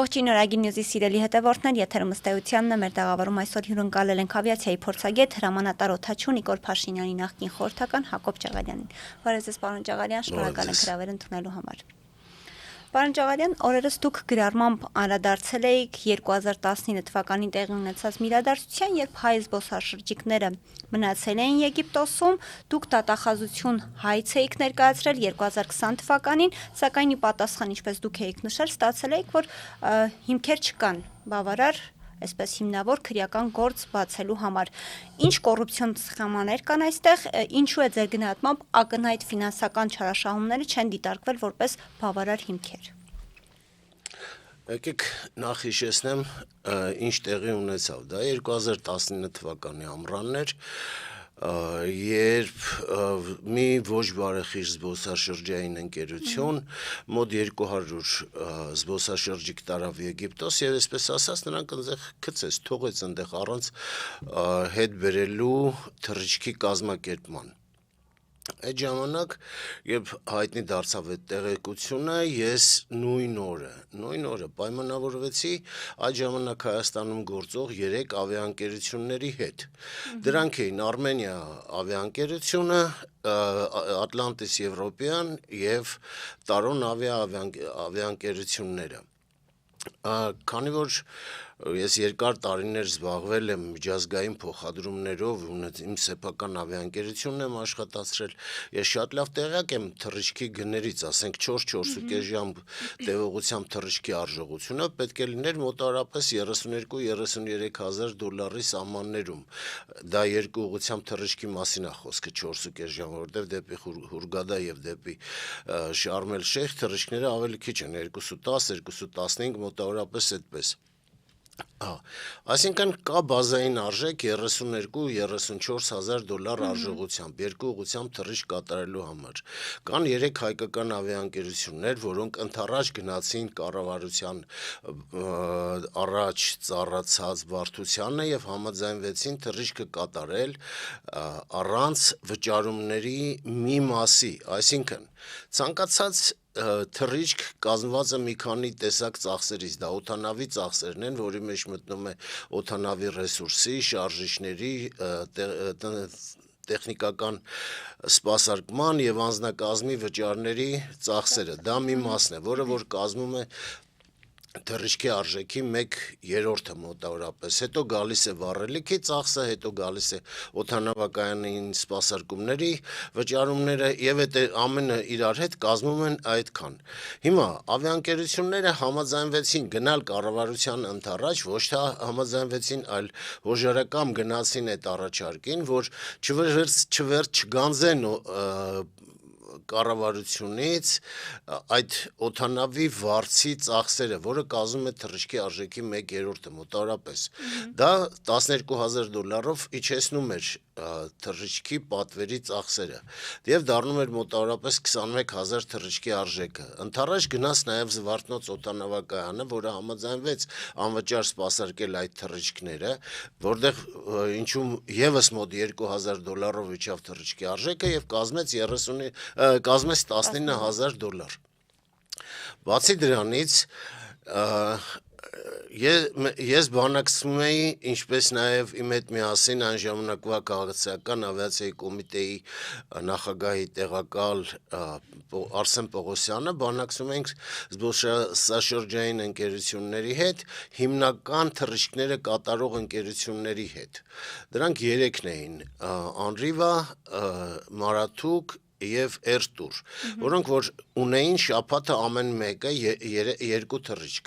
Ողջույն Օրագի Նյուզի սիրելի հետևորդներ, եթերում ըստ էությանն է, մեր տաղավարում այսօր հյուրընկալել ենք ավիացիայի փորձագետ հրամանատար օդաչու Նիկոլ Փաշինյանի նախկին խորհրդական Հակոբ Ջաղալյանին։ Բարև ձեզ, պարոն Ջաղալյան, շնորհակալ ենք հրավեր ընդունելու համար։ Պարոն Ջաղալյան, օրերս դուք գրառմամբ անդրադարձել էիք 2019 թվականին տեղի ունեցած իրադարձության, երբ հայ զբոսաշրջիկները մնացել էին Եգիպտոսում, դուք դատախազություն հայց էիք ներկայացրել 2020 թվականին, սակայն ի պատասխան, ինչպես դուք էիք նշել, ստացել էիք, որ հիմքեր չկան բավարար այսպես հիմնավոր քրեական գործ բացելու համար։ Ինչ կոռուպցիոն սխեմաներ կան այստեղ, ինչու է ձեր գնահատմամբ ակնհայտ ֆինանսական չարաշահումները չեն դիտարկվել որպես բավարար հիմքեր։ Եկեք նախ հիշեցնեմ, ինչ տեղի ունեցավ, դա 2019 թվականի ամռանն էր, երբ մի ոչ բարեխիղճ զբոսաշրջային ընկերություն մոտ 200 զբոսաշրջիկ տարավ Եգիպտոս եւ այսպես ասած նրանք այնտեղ գցեց, թողեց այնտեղ առանց հետ բերելու թռիչքի կազմակերպման։ Այդ ժամանակ, երբ հայտնի դարձավ այդ տեղեկությունը, ես նույն օրը պայմանավորվեցի այդ ժամանակ Հայաստանում գործող 3 ավիաընկերությունների հետ։ Դրանք էին Armenia ավիաընկերությունը, Atlantis European եւ Taron ավիաընկերությունները։ Քանի որ ես երկար տարիներ զբաղվել եմ միջազգային փոխադրումներով, իմ սեփական ավիաընկերությունն եմ աշխատացրել, ես շատ լավ տեղյակ եմ թռիչքի գներից, ասենք 4-4.5 ժամ տևողությամբ թռիչքի արժողությունը պետք է լիներ մոտավորապես 32-33 հազար դոլարի սահմաններում։ Դա երկու ուղղությամբ թռիչքի մասին է խոսքը 4.5 ժամ, որտեղ դեպի Հուրգադա եւ դեպի Շարմ էլ Շեյխ թռիչքները ավելի քիչ են, 2.10-2.15 մոտավորապես այդպես։ Այսինքն կա բազային արժեք 32-34 հազար դոլար արժողությամբ, երկու ուղղությամբ թռիչք կատարելու համար։ Կան 3 հայկական ավիաընկերություններ, որոնք ընդառաջ գնացին կառավարության առաջ ծառացած բարդությանը եւ համաձայնվեցին թռիչքը կատարել առանց վճարումների մի մասի, այսինքն ցանկացած թռիչք կազմված է մի քանի տեսակ ծախսերից, դա օդանավի ծախսերն են, որի մեջ մտնում է օդանավի ռեսուրսի, շարժիչների, տեխնիկական սպասարկման եւ անձնակազմի վճարների ծախսերը, դա մի մասն է, որը որ կազմում է թռիչքի արժեքի 1/3-ը մոտավորապես, հետո գալիս է վառելիքի ծախսը, հետո գալիս է օդանավակայանային սպասարկումների վճարումները եւ այդ ամենը իրար հետ կազմում են այդքան։ Հիմա ավիաընկերությունները համաձայնվեցին գնալ կառավարության ընդառաջ, ոչ թե համաձայնվեցին, այլ հոժարակամ գնացին այդ առաջարկին, որ չգանձեն կառավարությունից այդ օդանավի վարձի ծախսերը, որը կազմում է թռիչքի արժեքի 1/3-ը մոտավորապես։ Դա 12,000 դոլարով իջեցնում էր թռիչքի պատվերի ծախսերը եւ դառնում էր մոտավորապես 21,000 թռիչքի արժեքը։ Ընդառաջ գնաց նաեւ Զվարթնոց օդանավակայանը, որը համաձայնվեց անվճար սպասարկել այդ թռիչքները, որտեղ ինչու եւս մոտ 2,000 դոլարով իջավ թռիչքի արժեքը եւ կազմեց 19,000 դոլար։ Բացի դրանից ես բանակցում էի, ինչպես նաև իմ հետ միասին այն ժամանակվա քաղաքացիական ավիացիայի կոմիտեի նախագահի տեղակալ Արսեն Պողոսյանը, բանակցում ենք զբոսաշրջային ընկերությունների հետ, հիմնական թռիչքները կատարող ընկերությունների հետ։ Դրանք 3-ն էին՝ Անրիվա, Մարաթուկ եւ Էրտուր, որոնք որ ունեին շաբաթը ամեն մեկը 2 թռիչք,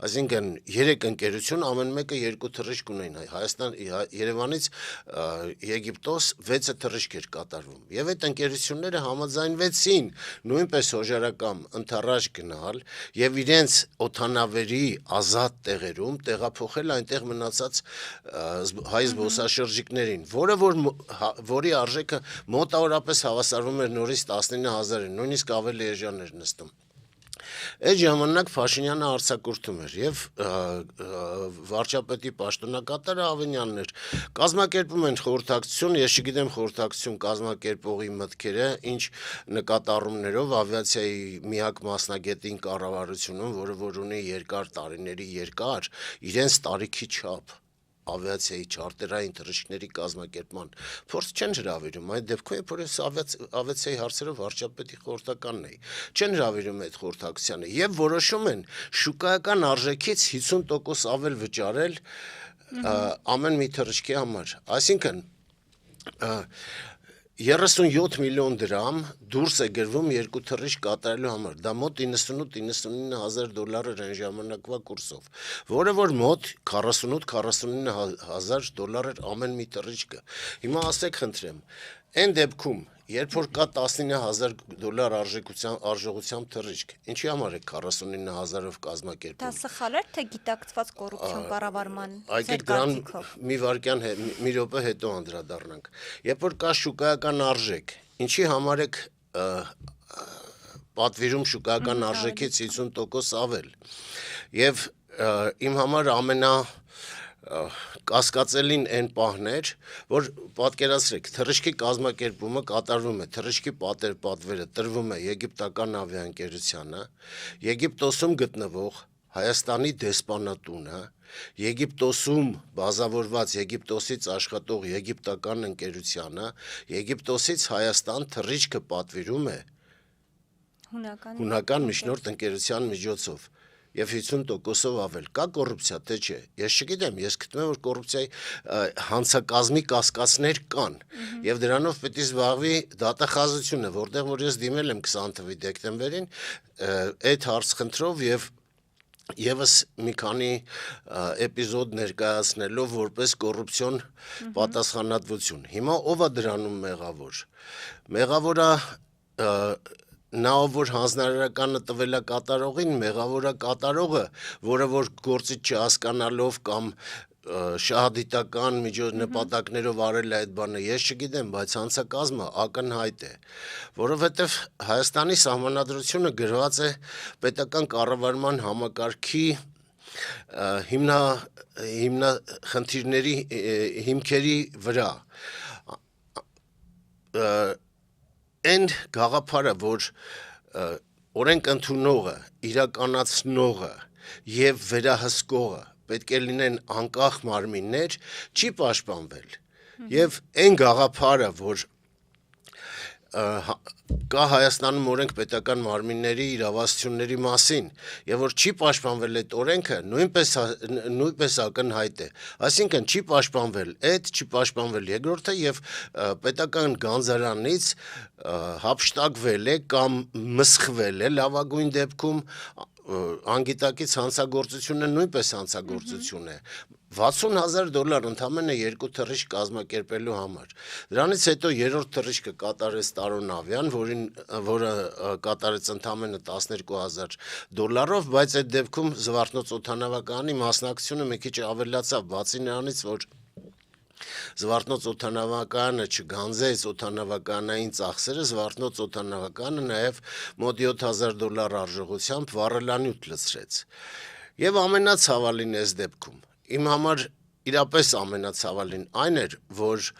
այսինքն 3 ընկերություն ամեն մեկը 2 թռիչք ունեին, Հայաստան Երևանից Եգիպտոս 6 թռիչք էր կատարվում եւ այդ ընկերությունները համաձայնվեցին նույնպես հոժարակամ ընդառաջ գնալ եւ իրենց օդանավերի ազատ տեղերում տեղափոխել այնտեղ մնացած հայ զբոսաշրջիկներին, որի արժեքը մոտավորապես հավասարվում էր նորից 19,000-ին, նույնիսկ ավելի էժան էր նստում։ Այդ ժամանակ Փաշինյանը արձակուրդում էր եւ վարչապետի պաշտոնակատարը Ավենյանն էր։ Կազմակերպում են խորհրդակցություն, ես չգիտեմ խորհրդակցություն կազմակերպողի մտքերը, ինչ նկատառումներով ավիացիայի միակ մասնագետին կառավարությունում, որը որ ունի տարիների երկար իրենց տարիքի չափ ավիացիայի չարտերային թռիչքների կազմակերպման փորձ չեն հրավիրում այդ դեպքում որ ես ավիացիայի հարցերով վարչապետի խորհրդականն էի չեն հրավիրում այդ խորհրդակցությանը եւ որոշում են շուկայական արժեքից 50% ավել վճարել ամեն մի թռիչքի համար այսինքն 37 միլիոն դրամ դուրս է գրվում երկու թռիչք կատարելու համար, դա մոտ 98-99 հազար դոլար էր այն ժամանակվա կուրսով, որը որ մոտ 48-49 հազար դոլար էր ամեն մի թռիչքը, հիմա ասեք խնդրեմ, այն դեպքում, երբ որ կա 19 հազար դոլար արժողությամբ թռիչք, ինչի համար է 49 հազարով կազմակերպում։ Դա սխալ էր, թե գիտակցված կոռուպցիոն կառավարման Այդեք դրան մի վարքյան մի րոպե հետո անդրադառնանք։ Երբ որ կա շուկայական արժեք, ինչի համար եք պատվիրում շուկայական արժեքից 50% ավել։ Եվ իմ համար կասկածելին այն պահներ, որ պատկերացրեք, թռիչքի կազմակերպումը կատարվում է, թռիչքի պատվերը տրվում է եգիպտական ավիաընկերությանը, Եգիպտոսում գտնվող Հայաստանի դեսպանատունը, Եգիպտոսում բազավորված Եգիպտոսից աշխատող եգիպտական ընկերությանը, Եգիպտոսից Հայաստան թռիչքը պատվիրում է հունական միջնորդ ընկերության միջոցով եւ 50%-ով ավել կա կոռուպցիա թե չէ ես չգիտեմ ես գտնում եմ որ կոռուպցիայի հանցակազմի կասկածներ կան եւ դրանով պետք է զբաղվի դատախազությունը որտեղ որ ես դիմել եմ 20 թվականի դեկտեմբերին այդ հարցխնդրով եւ Եվս մի քանի էպիզոդ ներկայացնելով որպես կոռուպցիոն պատասխանատվություն հիմա ով է դրանում մեղավոր մեղավորը նա որ հանձնարարականը տվել է կատարողին մեղավոր է կատարողը որը որ գործից չհասկանալով կամ շահադիտական նպատակներով արել է այդ բանը ես չգիտեմ բայց հանցակազմը ակնհայտ է որովհետև Հայաստանի սահմանադրությունը գրված է պետական կառավարման համակարգի հիմնախնդիրների հիմքերի վրա Այն գաղափարը, որ օրենք ընդունողը, իրականացնողը եւ վերահսկողը պետք է լինեն անկախ մարմիններ, չի պաշտպանվել։ Եվ այն գաղափարը, որ կա Հայաստանում օրենք պետական մարմինների իրավասությունների մասին, եւ որ չի պաշտպանվել այդ օրենքը, նույնպես ակնհայտ է։ Այսինքն չի պաշտպանվել այդ, չի պաշտպանվել երկրորդը եւ պետական գանձարանից հափշտակվել է կամ մսխվել է լավագույն դեպքում անգիտակից հանցագործությունը նույնպես հանցագործություն է 60 հազար դոլար ընդամենը երկու թռիչք կազմակերպելու համար դրանից հետո երրորդ թռիչքը կատարեց Տարոն Ավյան որը կատարեց ընդամենը 12 հազար դոլարով բայց այդ դեպքում Զվարթնոց օդանավակայանի մասնակցությունը մի քիչ ավելացավ բացի նրանից որ Զվարթնոց օդանավակայանը չգանձեց օդանավականային ծախսերը, Զվարթնոց օդանավակայանը նաև մոտ 7000 դոլար արժողությամբ վառելանյութ լցրեց։ Եվ ամենացավալին այս դեպքում, իմ համար իրապես ամենացավալին այն էր, որ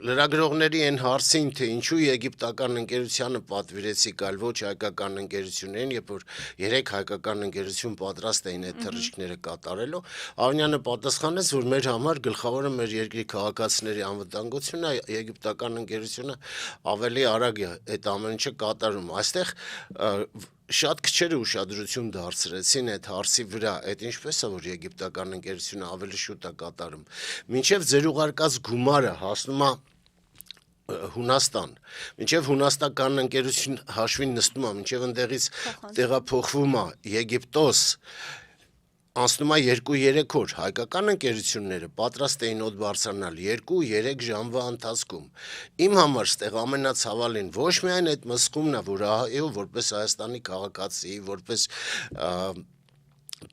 լրագրողների այն հարցին, թե ինչու եգիպտական ընկերությանը պատվիրեցիք, այլ ոչ հայկական ընկերություններին, երբ որ 3 հայկական ընկերություն պատրաստ էին այդ թռիչքները կատարելու, Ավնյանը պատասխանեց, որ մեր համար գլխավորը մեր երկրի քաղաքացիների անվտանգությունն է, եգիպտական ընկերությունը ավելի արագ է այդ ամեն ինչը կատարում։ Այստեղ շատ քչերը ուշադրություն դարձրեցին այդ հարցի վրա, այդ ինչպես է որ եգիպտական ընկերությունը ավելի շուտ է կատարում։ Մինչև ձեր ուղարկած գումարը հասնում է Հունաստան, մինչև հունաստական ընկերություն հաշվին նստում է, մինչև ընդեղից տեղափոխվում է Եգիպտոս, անցնում է 2-3 օր, հայկական ընկերությունները պատրաստ էին օդ բարձրանալ 2-3 ժամվա ընթացքում։ Իմ համար ստեղ ամենացավալին ոչ միայն այդ մսխումն է, որ այո, որպես Հայաստանի քաղաքացի, որպես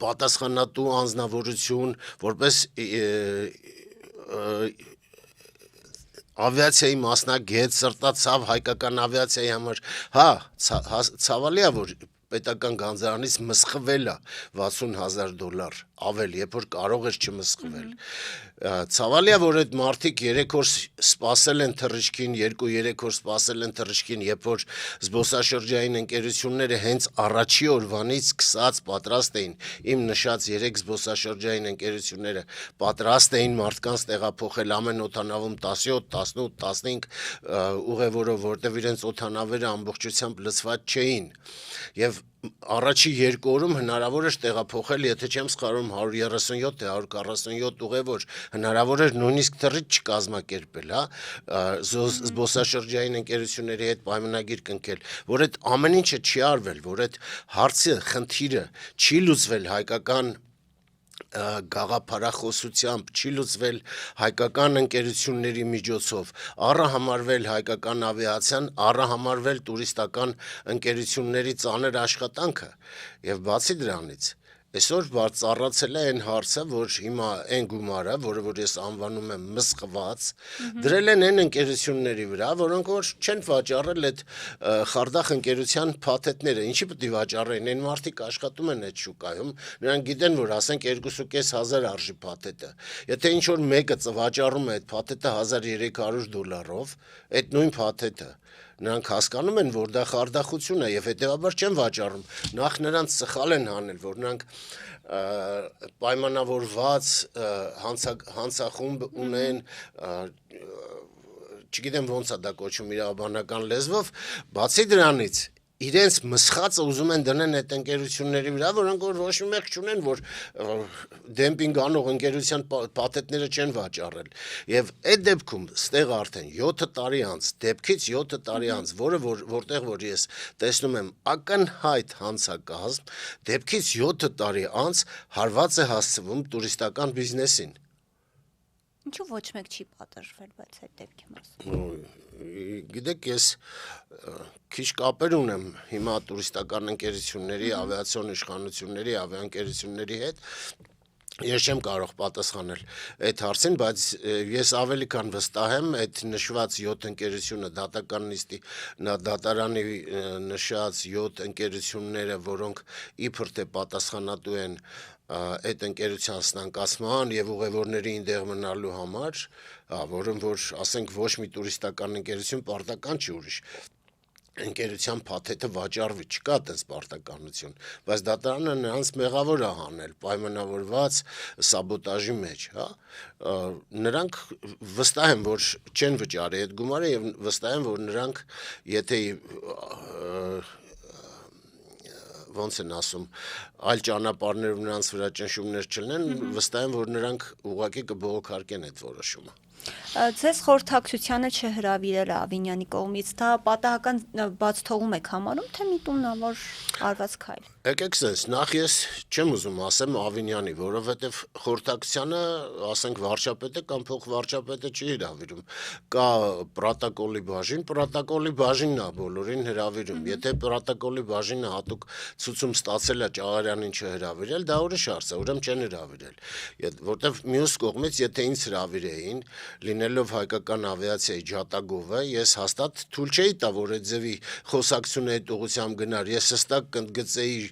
պատասխանատու անձնավորություն, որպես ավիացիայի մասնագետ, սրտացավ հայկական ավիացիայի համար, հա, ցավալի է, որ պետական գանձարանից մսխվել է $60,000 ավել, երբ որ կարող էր չմսխվել։ Ցավալի է, որ այդ մարդիկ 3 օր սպասել են թռիչքին, 2-3 օր սպասել են թռիչքին, երբ որ զբոսաշրջային ընկերությունները հենց առաջի օրվանից սկսած պատրաստ էին, իմ նշած 3 զբոսաշրջային ընկերությունները պատրաստ էին մարդկանց տեղափոխել ամեն օդանավում 17, 18, 15 ուղևորով, որտեղ իրենց օդանավերը ամբողջությամբ լցված չէին։ Եվ առաջի 2 օրում հնարավոր էր տեղափոխել, եթե չեմ սխալվում, 137 թե 147 ուղևոր, հնարավոր էր նույնիսկ թռիչ չկազմակերպել, հա, զբոսաշրջային ընկերությունների հետ պայմանագիր կնքել, որ այդ ամեն ինչը չի արվել, որ այդ հարցը, խնդիրը չի լուծվել հայկական գաղափարախոսությամբ, չի լուծվել հայկական ընկերությունների միջոցով, առհամարվել հայկական ավիացիան, առհամարվել տուրիստական ընկերությունների ծանր աշխատանքը, եւ բացի դրանից այսօր ծառացել է այն հարցը, որ հիմա այն գումարը, որը որ ես անվանում եմ մսխված, դրել են այն ընկերությունների վրա, որոնք որ չեն վաճառել այդ խարդախ ընկերության փաթեթները, ինչի պետք է վաճառեն, այն մարդիկ աշխատում են այդ շուկայում, նրանք գիտեն, որ ասենք 2,500 արժի փաթեթը, եթե ինչ որ մեկը վաճառում է այդ փաթեթը $1,300, այդ նույն փաթեթը նրանք հասկանում են, որ դա խարդախություն է եւ հետեւաբար չեն վաճառում, նախ նրանց սխալ են հանել, որ նրանք պայմանավորված հանցախումբ ունեն, չգիտեմ ոնց է դա կոչվում իրավաբանական լեզվով, բացի դրանից իրենց մսխածը ուզում են դնեն այդ ընկերությունների վրա, որոնք որ ոչ մի մեղք չունեն, որ դեմպինգ անող ընկերության փաթեթները չեն վաճառել։ Եվ այդ դեպքում ստեղ արդեն 7 տարի անց, դեպքից 7 տարի անց, որտեղ որ ես տեսնում եմ ակնհայտ հանցակազմ, դեպքից 7 տարի անց հարված է հասցվում տուրիստական բիզնեսին։ Ինչու ոչ մեկ չի պատժվել, բայց այդ դեպքի մասին։ Գիտեք, ես քիչ կապեր ունեմ հիմա տուրիստական ընկերությունների, ավիացիոն իշխանությունների, ավիաընկերությունների հետ։ Ես չեմ կարող պատասխանել այդ հարցին, բայց ես ավելի քան վստահ եմ, այդ նշված 7 ընկերությունը դատական նիստի դատարանի նշած 7 ընկերությունները, որոնք իբր թե պատասխանատու են այդ ընկերության ստանկացման եւ ուղևորների ինտեղ մնալու համար, որոնք որ ասենք ոչ մի տուրիստական ընկերություն պարտական չի ուրիշ ընկերության փաթեթը վաճառվի, չկա այդպես պարտականություն, բայց դատարանը նրանց մեղավոր է հանել պայմանավորված սաբոտաժի մեջ, հա, նրանք վստահ են, որ չեն վճարի այդ գումարը եւ վստահ են, որ նրանք եթե ոնց են ասում, այլ ճանապարհներով նրանց վրա ճնշումներ չլինեն, վստահ եմ, որ նրանք ուղղակի կբողոքարկեն այդ որոշումը։ Ձեզ խորհրդակցությանը չհրավիրել Ավինյանի կողմից, դա պատահական բաց թողում եք համարում, թե միտումնավոր արված քայլ։ Եկեք sense, նախ ես չեմ ուզում ասեմ Ավինյանի, որովհետև խորհրդակցությանը, ասենք վարչապետը կամ փոխվարչապետը չի հրավիրում։ Կա պրոտոկոլի բաժինն է բոլորին հրավիրում։ Եթե պրոտոկոլի բաժինը հատուկ ցուցում ստացել է Ճաղարյանին չհրավիրել, դա ուրիշ հարց է, ուրեմն չեն հրավիրել։ Որտեվ մյուս կողմից, եթե ինձ հրավիրեին, լինելով հայկական ավիացիայի ջատագովը, ես հաստատ թույլ չէի տա, որ այդ ձևի խոսակցությունը այդ ուղղությամբ գնար։ Ես հստակ կընդգծեի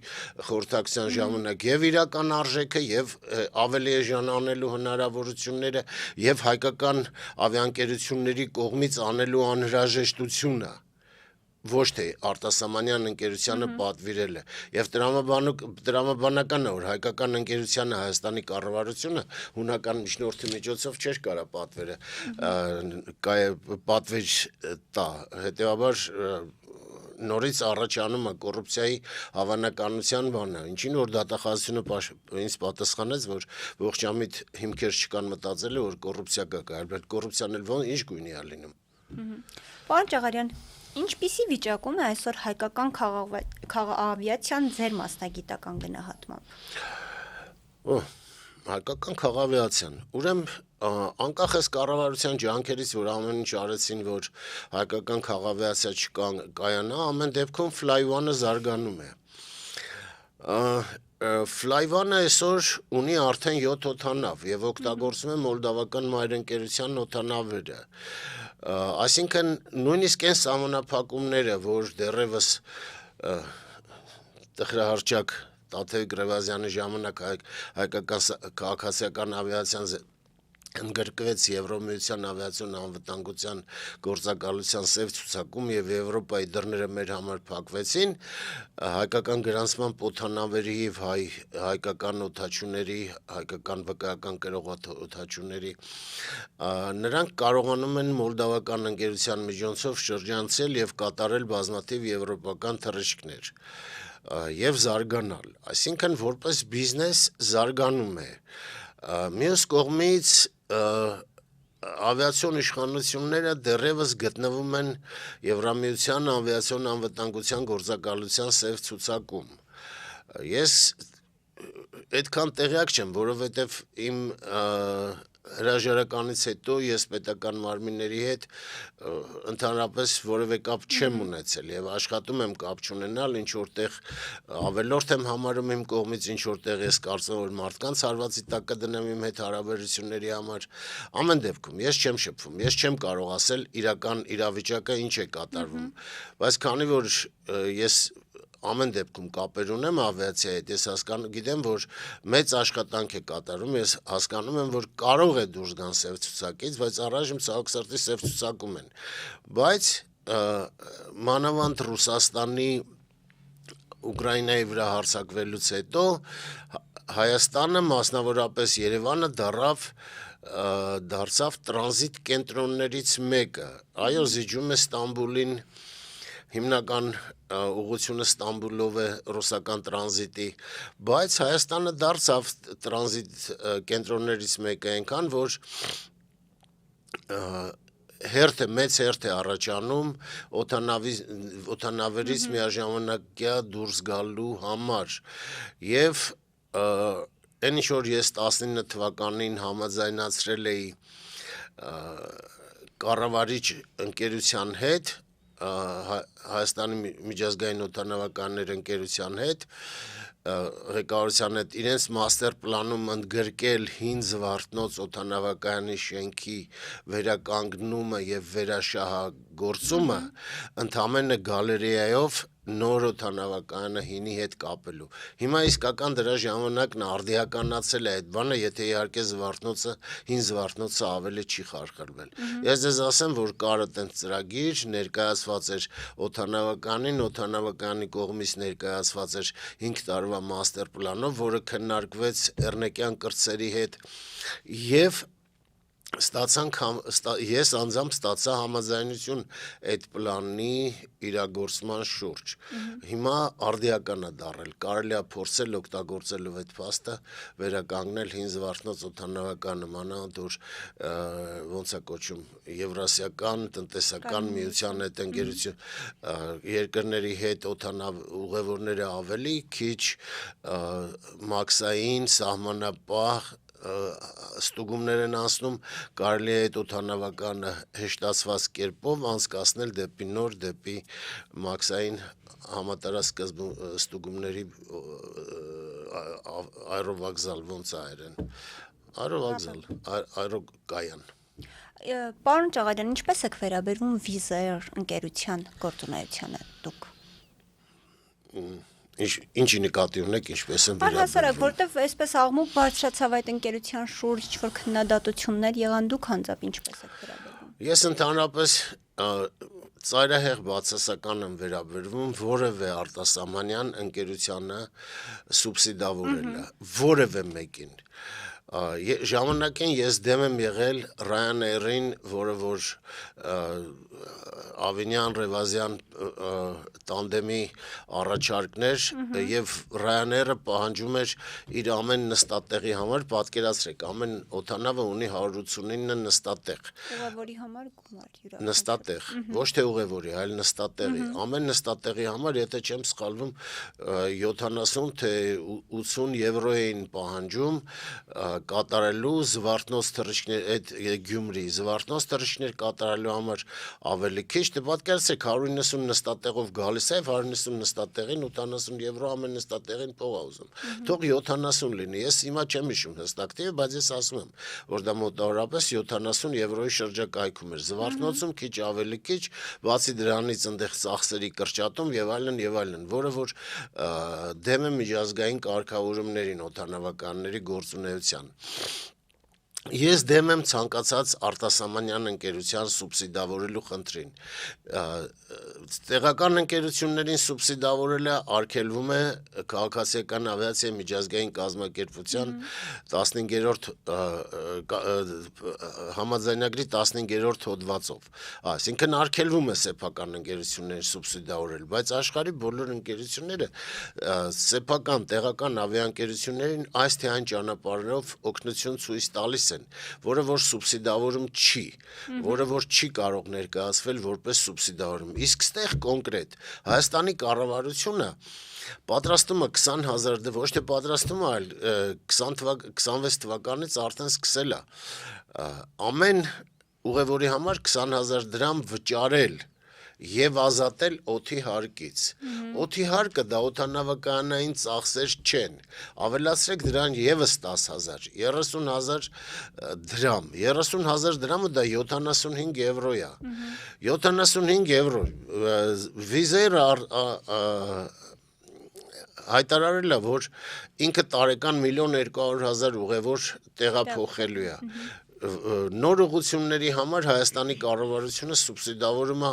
խորհրդակցության ժամանակ եւ իրական արժեքը եւ ավելի էժան անելու հնարավորությունները եւ հայկական ավիաընկերությունների կողմից անելու անհրաժեշտությունը, ոչ թե արտասահմանյան ընկերությանը պատվիրելը եւ տրամաբանական է, որ հայկական ընկերությանը Հայաստանի կառավարությունը հունական միջնորդի միջոցով չէր կարա պատվերը պատվեր տա, հետեւաբար նորից առաջանում է կոռուպցիայի հավանականության բանը, ինչին որ դատախազությունը ինձ պատասխանեց, որ ողջամիտ հիմքեր չկան մտածելու, որ կոռուպցիա կա, բայց կոռուպցիան էլ ինչ գույնի է լինում։ Պարոն Ճաղարյան, ինչպիսի վիճակում է այսօր հայկական քաղաքավիացիան ձեր մասնագիտական գնահատմամբ։ Հայկական քաղաքավիացիան, ուրեմն անկախ էս կառավարության ջանքերից, որ ամեն ինչ արեցին, որ հայկական քաղաքավիացիա չկայանա, ամեն դեպքում Flyone-ը զարգանում է։ Flyone-ը այսօր ունի արդեն 7 օդանավ եւ օգտագործում է մոլդավական մայրընկերության օդանավերը։ Այսինքն նույնիսկ այն սահմանափակումները, որ դեռևս տխրահարճակ Տաթև Գրևազյանի ժամանակ հայկական քաղաքացիական ավիացիան ընդգրկվեց Եվրոմիության ավիացիոն անվտանգության գործակալության սև ցուցակում եւ Եվրոպայի դռները մեր համար փակվեցին, հայկական գրանցման օդանավերի եւ հայկական օդաչուների, հայկական վկայական կրող օդաչուների նրանք կարողանում են մոլդավական ընկերության միջոցով շրջանցել եւ կատարել բազմաթիվ եվրոպական թռիչքներ եւ զարգանալ, այսինքն որպես բիզնես զարգանում է։ Մյուս կողմից ավիացիոն իշխանությունները դեռևս գտնվում են Եվրամիության ավիացիոն անվտանգության գործակալության սև ցուցակում։ Ես այդքան տեղյակ չեմ, որովհետև իմ հրաժարականից հետո ես պետական մարմինների հետ ընդհանրապես որևէ կապ չեմ ունեցել եւ աշխատում եմ կապ չունենալ, ինչ որտեղ ավելորդ եմ համարում իմ կողմից, ինչ որտեղ ես կարծում որ մարդկանց հարվածի տակ կդնեմ իմ հետ հարաբերությունների համար։ Ամեն դեպքում ես չեմ շփվում, ես չեմ կարող ասել իրական իրավիճակը ինչ է կատարվում, բայց քանի որ ես ամեն դեպքում կապեր ունեմ ավիացիայի հետ, ես գիտեմ, որ մեծ աշխատանք է կատարում, ես հասկանում եմ, որ կարող է դուրս գան սև ցուցակից, բայց առայժմ ցավոք սրտի սև ցուցակում են։ Բայց մանավանդ Ռուսաստանի Ուկրաինայի վրա հարձակվելուց հետո Հայաստանը, մասնավորապես Երևանը դարձավ տրանզիտ կենտրոններից մեկը։ Այո, զիջում է Ստամբուլին, հիմնական ուղղությունը Ստամբուլով է ռուսական տրանզիտի, բայց Հայաստանը դարձավ տրանզիտ կենտրոններից մեկը այնքան, որ մեծ հերթ է առաջանում օդանավերից միաժամանակյա դուրս գալու համար եւ այն ինչ որ ես 19 թվականին համաձայնացրել էի կառավարիչ ընկերության հետ Հայաստանի միջազգային օդանավականներ ընկերության հետ ղեկավարության հետ իրենց մաստեր պլանում ընդգրկել հին Զվարթնոց օդանավակայանի շենքի վերականգնումը եւ վերաշահագործումը ընդամենը գալերեայով նոր օդանավակայանը հինի հետ կապելու։ Հիմա իսկական դրա ժամանակն արդիականացել է այդ բանը, եթե իհարկե հին Զվարթնոցը ավելի չի խարխրվել։ Ես ձեզ ասեմ, որ կար այդպես ծրագիր, ներկայացված էր օդանավականի կողմից ներկայացված էր 5 տարվա մաստեր պլանով, որը քննարկվեց Էռնեկյան կրտսերի հետ եւ ես անձամբ ստացա համաձայնություն այդ պլանի իրագործման շուրջ։ Հիմա արդիական է դառել, կարելի է փորձել օգտագործելով այդ փաստը վերականգնել հին Զվարթնոց օդանավականը, մանավանդ որ ոնց է կոչում Եվրասիական տնտեսական միության հետ ընկերություն երկրների հետ օդանավ ուղևորները ավելի քիչ մաքսային սահմանապահ ստուգումներ են անցնում, կարելի է այդ օդանավականը հեշտացված կերպով անցկացնել դեպի մաքսային համատարած ստուգումների այրովокзал ոնց է այրեն այրովокзал այրոկայան Պարոն Ճաղարյան, ինչպես եք վերաբերվում Վիզեր ընկերության գործունեությանը դուք Ինչի նկատի ունեք, ինչպես են վերաբերվում։ Առհասարակ, որտեվ այսպես աղմուկ բարձրացավ այդ ընկերության շուրջ, ինչ-որ քննադատություններ եղան, դուք անձամբ ինչպես եք վերաբերվում։ Ես ընդհանրապես ծայրահեղ բացասական եմ վերաբերվում որևէ արտասահմանյան ընկերությանը սուբսիդավորելը, որևէ մեկին։ Ժամանակին ես դեմ եմ եղել Ryanair-ին, որը որ Ավինյան-Ռևազյան տանդեմի առաջարկներ եւ Ryanair-ը պահանջում էր իր ամեն նստատեղի համար, պատկերացրեք, ամեն օդանավը ունի 189 նստատեղ։ Ուղևորի համար գումար յուրաքանչյուր։ Նստատեղ, ոչ թե ուղևորի, այլ նստատեղի։ Ամեն նստատեղի համար, եթե չեմ սխալվում, 70 թե 80 եվրո էին պահանջում, կատարելու զվարթնոց թռիչքներ այդ Գյումրի զվարթնոց թռիչքներ կատարելու համար ավելի քիչ դե պատկերացրեք 190 նստատեղով գալիս է 190 նստատեղին 80 եվրո ամեն նստատեղին փող է ուզում թող 70 լինի ես հիմա չեմ հիշում հստակ թիվը բայց ես ասում եմ որ դա մոտավորապես 70 եվրոյի շրջակայքում էր զվարթնոցում քիչ ավելի քիչ բացի դրանից այնտեղ ծախսերի կրճատում եւ այլն որը որ դեմ է միջազգային կարգավորումներին օդանավականների գործունեության Ես դեմ եմ ցանկացած արտասահմանյան ընկերության սուբսիդավորելու խնդրին։ Տեղական ընկերություններին սուբսիդավորելը արգելվում է քաղաքացիական ավիացիայի միջազգային կազմակերպության 15-րդ համաձայնագրի 15-րդ հոդվածով։ Այսինքն արգելվում է սեփական ընկերություններին սուբսիդավորել, բայց աշխարհի բոլոր ընկերությունները սեփական տեղական ավիաընկերություններին այս թե այն ճանապարհով օգնություն ցույց տալիս են, որը որ սուբսիդավորում չի, որը որ չի կարող ներկայացվել որպես սուբսիդավորում։ Իսկ ստեղ կոնկրետ Հայաստանի կառավարությունը պատրաստում է 20,000 ոչ թե պատրաստում է, այլ 26 թվականից արդեն սկսել է ամեն ուղևորի համար 20,000 դրամ վճարել եւ ազատել օդի հարկից։ Օդի հարկը դա օդանավականային ծախսեր չեն։ Ավելացրեք դրան եւս 10,000, 30,000 դրամ։ 30,000 դրամը դա 75 եվրո է։ 75 եվրո վիզեր հայտարարել է, որ ինքը տարեկան 1,200,000 ուղևոր տեղափոխելու է։ Նոր ուղղությունների համար Հայաստանի կառավարությունը սուբսիդավորում է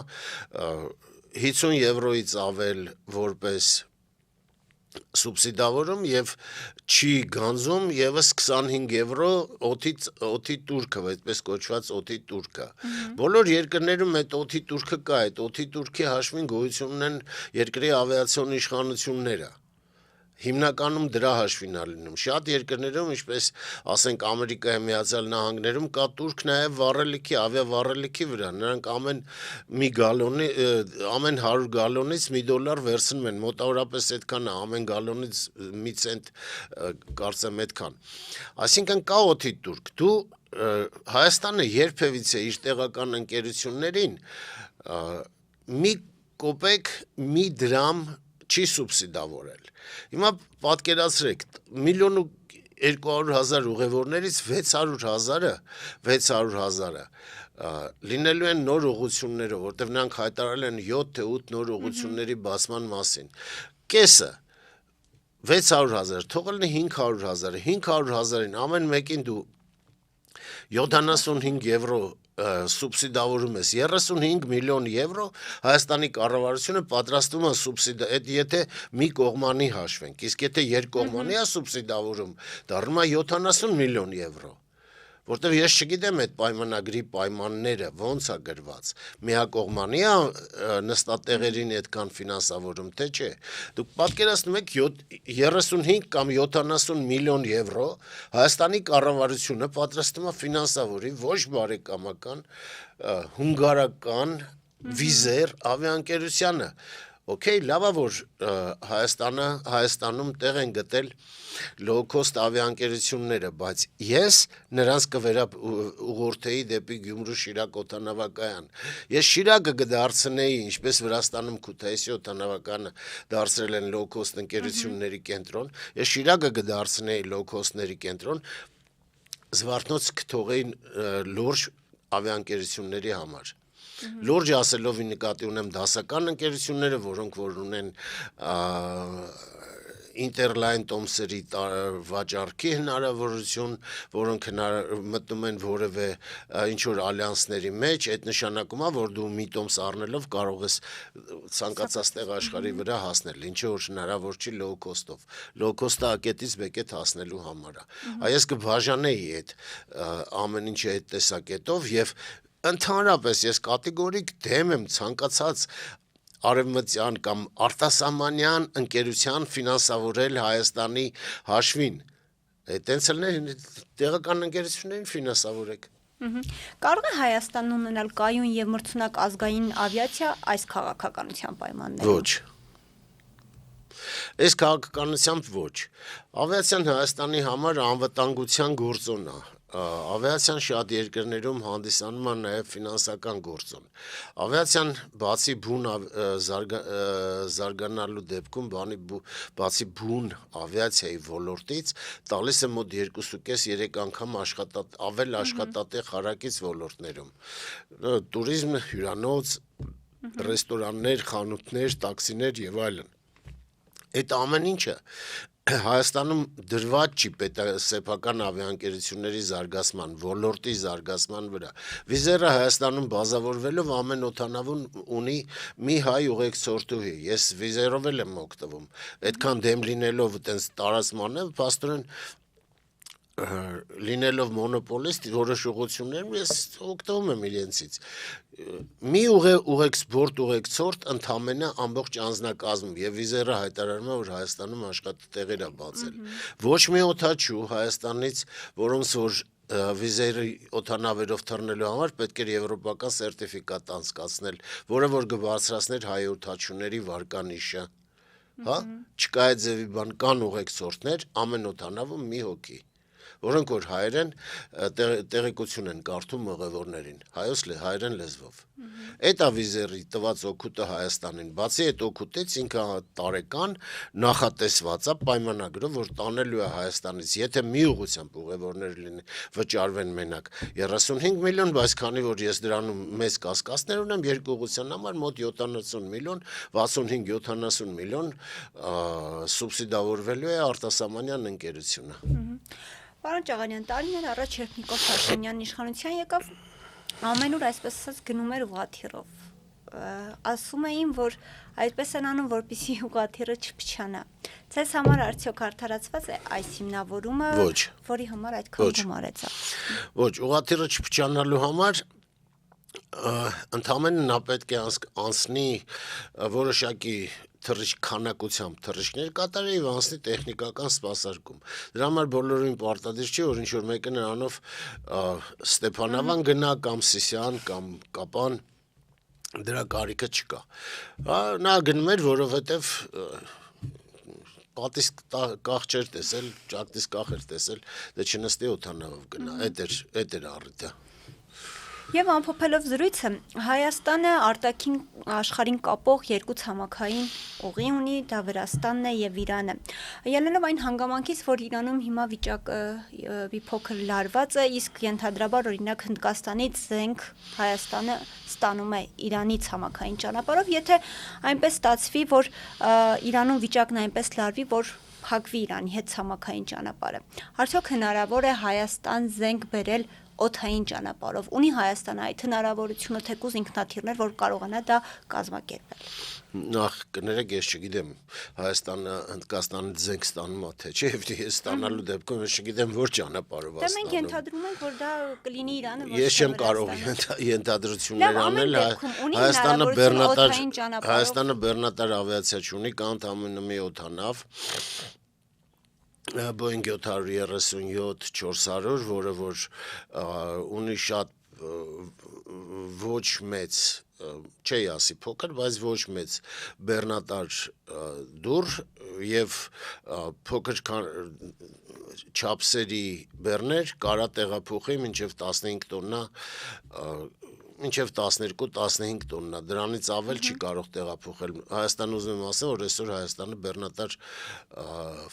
50 եվրոից ավել որպես սուբսիդավորում եւ չի գանձում եւս 25 եվրո օդի տուրքը, այդպես կոչված օդի տուրքը։ Բոլոր երկրներում այդ օդի տուրքը կա, այդ օդի տուրքի հաշվին գոյություն ունեն երկրի ավիացիոն իշխանությունները։ Հիմնականում դրա հաշվին է լինում։ Շատ երկրներում, ինչպես ասենք Ամերիկայի Միացյալ Նահանգներում կա տուրք նաև վառելիքի, ավիավառելիքի վրա։ Նրանք ամեն 100 գալոնից $1 վերցնում են, մոտավորապես այդքան է, ամեն գալոնից մի ցենտ կարծեմ այդքան։ Այսինքն կա օդի տուրք։ Դու Հայաստանը երբևիցե իր տեղական ընկերություններին մի կոպեկ, մի դրամ չի սուբսիդավորել։ Հիմա պատկերացրեք 1,200,000 ուղևորներից 600,000-ը լինելու են նոր ուղղություններով, որտեղ նրանք հայտարարել են 7 թե 8 նոր ուղղությունների բացման մասին։ Կեսը 600,000, թող լինի 500,000, 500,000-ին ամեն մեկին դու 75 եվրո սուբսիդավորում ես 35 միլիոն եվրո Հայաստանի կառավարությունը պատրաստում է սուբսիդ եթե մի կողմանի հաշվենք իսկ եթե երկկողմանի է սուբսիդավորում դառնում է 70 միլիոն եվրո որտեղ ես չգիտեմ այդ պայմանագրի պայմանները ոնց է գրված միակողմանի է նստատեղերին այդքան ֆինանսավորում թե չէ դուք պատկերացնում եք 35 կամ 70 միլիոն եվրո Հայաստանի կառավարությունը պատրաստում է ֆինանսավորի ոչ բարեկամական հունգարական վիզեր ավիաընկերությանը Okay, լավա որ Հայաստանում տեղ են գտել low-cost ավիաընկերությունները, բայց ես նրանց կվերաուղղորդեի դեպի Գյումրու Շիրակ օդանավակայան։ Ես Շիրակը կդարձնեի, ինչպես Վրաստանում Քութայիսի օդանավականը դարձրել են low-cost ընկերությունների կենտրոն, ես Շիրակը կդարձնեի low-cost-ների կենտրոն, զվարթնոց կթողեին լուրջ ավիաընկերությունների համար։ Լուրջ ասելով նկատի ունեմ դասական ընկերությունները, որոնք որ ունեն Interline տոմսերի վաճառքի հնարավորություն, որոնք մտնում են որևէ ինչ-որ ալյանսների մեջ, այդ նշանակում է, որ դու մի տոմս առնելով կարող ես ցանկացած տեղ աշխարհի վրա հասնել, ինչը որ հնարավոր չի low cost-ով։ Low cost-ը ակետից բեկետ հասնելու համար է։ Այս կբաժանեի այդ ամեն ինչը այդ տեսակետով եւ ընդհանրապես ես կատեգորիկ դեմ եմ ցանկացած արևմտյան կամ արտասահմանյան ընկերության ֆինանսավորել Հայաստանի հաշվին։ Այդտենց էլ տեղական ընկերություններին ֆինանսավորեք։ Կարող է Հայաստանն ունենալ կայուն եւ մրցունակ ազգային ավիացիա այս քաղաքականության պայմաններում։ Ոչ։ Այս քաղաքականությամբ ոչ։ Ավիացիան Հայաստանի համար անվտանգության գործոն է։ Ավիացիան շատ երկրներում հանդիսանում է նաև ֆինանսական գործոն։ Ավիացիան բացի բուն զարգանալու դեպքում, բացի բուն ավիացիայի ոլորտից տալիս է մոտ 2.5-3 անգամ ավել աշխատատեղ հարակից ոլորտներում։ Տուրիզմ, հյուրանոց, ռեստորաններ, խանութներ, տաքսիներ եւ այլն։ Այդ ամեն ինչը Հայաստանում դրված չի սեփական ավիաընկերությունների զարգացման, ոլորտի զարգացման վրա։ Վիզերը Հայաստանում բազավորվելով ամեն օդանավում ունի մի հայ ուղեկցորդուհի։ Ես վիզերով էլ եմ օգտվում։ Այդքան դեմ լինելով այտենց տարածմանը, փաստորեն լինելով մոնոպոլիստ որոշ ուղղություններում ես օգտվում եմ իրենցից։ Մի ուղեկցորդ ընդամենը ամբողջ անձնակազմում եւ վիզերը հայտարարում է, որ Հայաստանում աշխատատեղեր է բացել։ Ոչ մի օդաչու Հայաստանից, որոնց որ վիզերի օդանավերով թռնելու համար պետք էր եվրոպական սերտիֆիկատ անցկացնել, որը որ կբարձրացներ հայ օդաչուների վարկանիշը։ Հա, չկա այդ ձևի բան, կան ուղեկցորդներ ամեն օդանավում մի հոգի, որոնք որ հայերեն տեղեկություն են կարդում ուղևորներին, հայերեն լեզվով։ Այդ է վիզերի տված օգուտը Հայաստանին, բացի այդ օգուտից ինքը տարեկան նախատեսված է պայմանագրով, որ տանելու է Հայաստանից, եթե մի ուղղությամբ ուղևորներ վճարվեն մենակ 35 միլիոն, բայց քանի որ ես դրանում մեծ կասկածներ ունեմ, երկու ուղղության համար մոտ 70 միլիոն, 65-70 միլիոն սուբսիդավորվելու է արտասահմանյան ընկերությունը։ Պարոն Ճաղարյան, տարիներ առաջ երբ Նիկոլ Փաշինյանն իշխանության եկավ, ամենուր այսպես ասած գնում էր ուղղաթիռով։ Ասում էին, որ այդպես են անում, որպեսզի ուղղաթիռը չփչանա։ Ձեզ համար արդյոք արդարացված է այս հիմնավորումը, որի համար այդքան գումար է ծախսվում։ Ոչ, ուղղաթիռը չփչանալու համար ընդհանրապես նա պետք է անցնի որոշակի քանակությամբ թռիչքներ կատարի եւ անցնի տեխնիկական սպասարկում։ Դրա համար բոլորին պարտադիր չի, որ ինչ-որ մեկը նրանով Ստեփանավան գնա կամ Սիսիան կամ Կապան, դրա կարիքը չկա։ Նա գնում էր, որովհետեւ պատիս կախ չէր տեսել, ճակտիս կախ էր տեսել, դե չնստի օդանավով գնա։ Այդ էր առիթը։ Եվ ամփոփելով զրույցը, Հայաստանը արտաքին աշխարհին կապող երկու ցամաքային ուղի ունի, դա Վրաստանն է եւ Իրանը։ Ելնելով այն հանգամանքից, որ Իրանում հիմա վիճակը մի փոքր լարված է, իսկ ենթադրաբար օրինակ Հնդկաստանից զենք Հայաստանը ստանում է Իրանի ցամաքային ճանապարհով, եթե այնպես ստացվի, որ Իրանում վիճակն այնպես լարվի, որ փակվի Իրանի հետ ցամաքային ճանապարհը։ Արդյոք հնարավոր է Հայաստան զենք բերել օդային ճանապարհով, ունի Հայաստանը այդ հնարավորությունը, թեկուզ ինքնաթիռներ, որ կարողանա դա կազմակերպել։ Նախ կներեք, ես չգիտեմ Հայաստանը Հնդկաստանից զենք ստանում է թե չէ, եւ ստանալու դեպքում ես չգիտեմ որ ճանապարհով է ստանում։ Դե մենք ենթադրում ենք, որ դա կլինի Իրանը, ոչ թե Ես չեմ կարող ենթադրություններ անել, Հայաստանը բեռնատար ավիացիա չունի, կա ընդամենը մի օդանավ Boeing 737-400, որը որ ունի շատ ոչ մեծ, չի ասի փոքր, բայց ոչ մեծ բեռնատար դուռ եւ փոքր չափսերի բեռներ կարա տեղափոխի մինչեւ 15 տոննա մինչև 12-15 տոննա, դրանից ավել չի կարող տեղափոխել։ Հայաստանը ուզում եմ ասել, որ այսօր Հայաստանը բեռնատար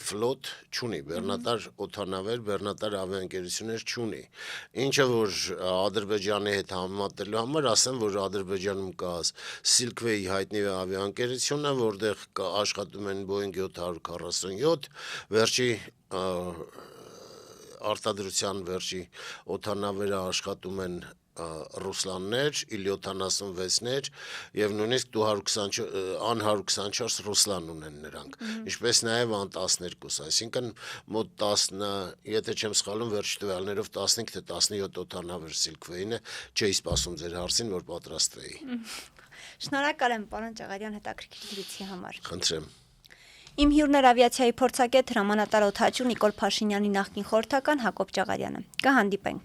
ֆլոտ չունի, բեռնատար օդանավեր, բեռնատար ավիաընկերություններ չունի։ Ինչը որ Ադրբեջանի հետ համեմատելու համար ասեմ, որ Ադրբեջանում կա Silkway հայտնի ավիաընկերությունը, որտեղ աշխատում են Boeing 747, վերջի արտադրության վերջի օդանավերը աշխատում են Ռուսլաններ, Il-76-ներ եւ նույնիսկ An-124 Ռուսլան ունեն նրանք, ինչպես նաեւ An-12, այսինքն մոտ 10, եթե չեմ սխալվում, վերջի տվյալներով 15 թե 17 օդանավեր Silkway-ն է, չէի սպասում ձեր հարցին, որ պատրաստվեի։ Շնորհակալ եմ, պարոն Ճաղարյան, հետաքրքիր զրույցի համար։ Խնդրեմ։ Իմ հյուրն էր ավիացիայի փորձագետ հրամանատար օդաչու Նիկոլ Փաշինյանի նախկին խորհրդական Հակոբ Ճաղարյանը։ Կհանդիպենք։